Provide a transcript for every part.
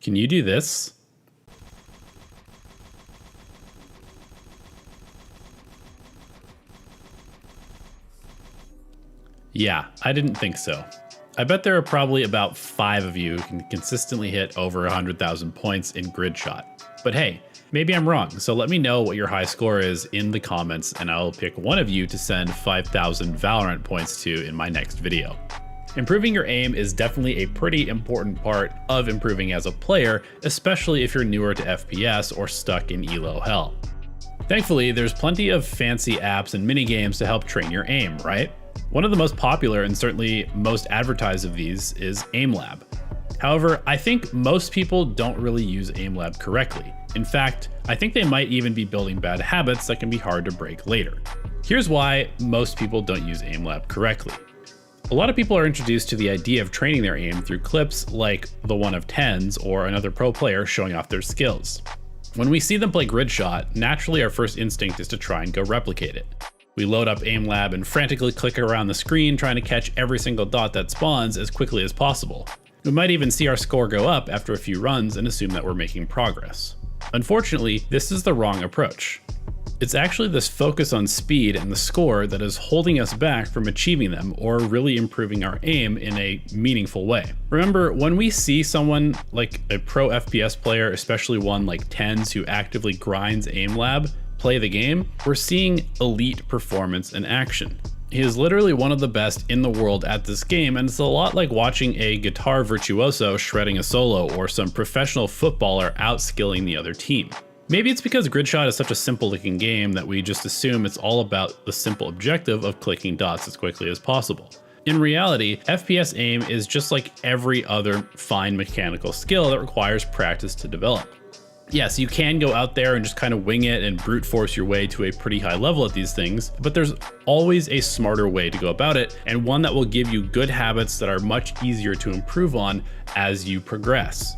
Can you do this? Yeah, I didn't think so. I bet there are probably about 5 of you who can consistently hit over 100,000 points in grid shot. But hey, maybe I'm wrong, so let me know what your high score is in the comments and I'll pick one of you to send 5,000 Valorant points to in my next video. Improving your aim is definitely a pretty important part of improving as a player, especially if you're newer to FPS or stuck in elo hell. Thankfully, there's plenty of fancy apps and minigames to help train your aim, right? One of the most popular and certainly most advertised of these is AimLab. However, I think most people don't really use AimLab correctly. In fact, I think they might even be building bad habits that can be hard to break later. Here's why most people don't use AimLab correctly. A lot of people are introduced to the idea of training their aim through clips like the one of TenZ or another pro player showing off their skills. When we see them play grid shot, naturally our first instinct is to try and go replicate it. We load up AimLab and frantically click around the screen trying to catch every single dot that spawns as quickly as possible. We might even see our score go up after a few runs and assume that we're making progress. Unfortunately, this is the wrong approach. It's actually this focus on speed and the score that is holding us back from achieving them or really improving our aim in a meaningful way. Remember, when we see someone like a pro FPS player, especially one like TenZ who actively grinds AimLab, play the game, we're seeing elite performance in action. He is literally one of the best in the world at this game, and it's a lot like watching a guitar virtuoso shredding a solo or some professional footballer outskilling the other team. Maybe it's because grid shot is such a simple looking game that we just assume it's all about the simple objective of clicking dots as quickly as possible. In reality, FPS aim is just like every other fine mechanical skill that requires practice to develop. Yes, you can go out there and just kind of wing it and brute force your way to a pretty high level at these things, but there's always a smarter way to go about it, and one that will give you good habits that are much easier to improve on as you progress.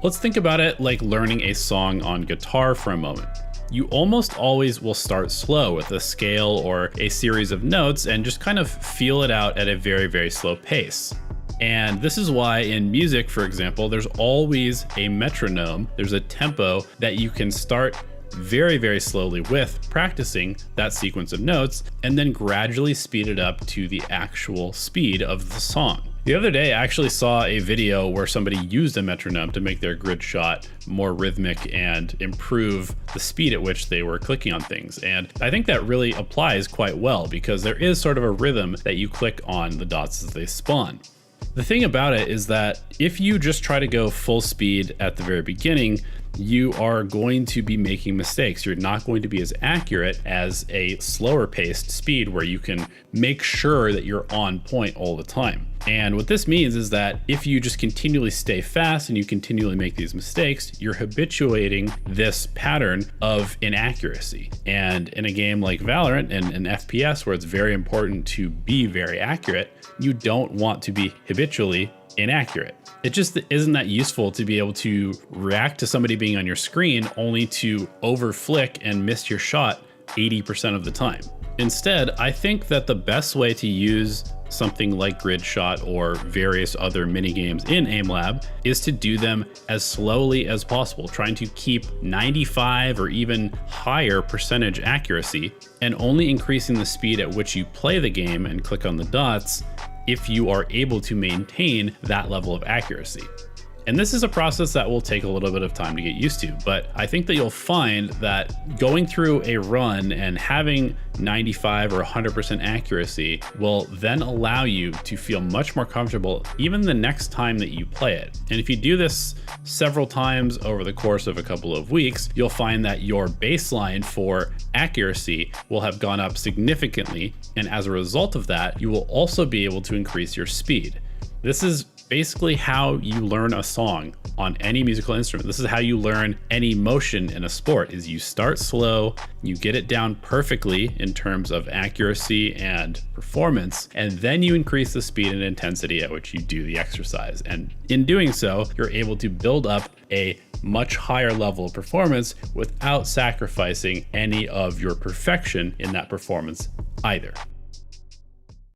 Let's think about it like learning a song on guitar for a moment. You almost always will start slow with a scale or a series of notes and just kind of feel it out at a very, very slow pace. And this is why in music, for example, there's always a metronome. There's a tempo that you can start very, very slowly with practicing that sequence of notes and then gradually speed it up to the actual speed of the song. The other day, I actually saw a video where somebody used a metronome to make their grid shot more rhythmic and improve the speed at which they were clicking on things. And I think that really applies quite well because there is sort of a rhythm that you click on the dots as they spawn. The thing about it is that if you just try to go full speed at the very beginning, you are going to be making mistakes. You're not going to be as accurate as a slower paced speed where you can make sure that you're on point all the time. And what this means is that if you just continually stay fast and you continually make these mistakes, you're habituating this pattern of inaccuracy. And in a game like Valorant and an FPS where it's very important to be very accurate, you don't want to be habitually inaccurate. It just isn't that useful to be able to react to somebody being on your screen only to over flick and miss your shot 80% of the time. Instead, I think that the best way to use something like grid shot or various other mini games in AimLab is to do them as slowly as possible, trying to keep 95 or even higher percentage accuracy and only increasing the speed at which you play the game and click on the dots if you are able to maintain that level of accuracy. And this is a process that will take a little bit of time to get used to, but I think that you'll find that going through a run and having 95 or 100% accuracy will then allow you to feel much more comfortable even the next time that you play it. And if you do this several times over the course of a couple of weeks, you'll find that your baseline for accuracy will have gone up significantly. And as a result of that, you will also be able to increase your speed. This is basically how you learn a song on any musical instrument. This is how you learn any motion in a sport, is you start slow, you get it down perfectly in terms of accuracy and performance, and then you increase the speed and intensity at which you do the exercise. And in doing so, you're able to build up a much higher level of performance without sacrificing any of your perfection in that performance either.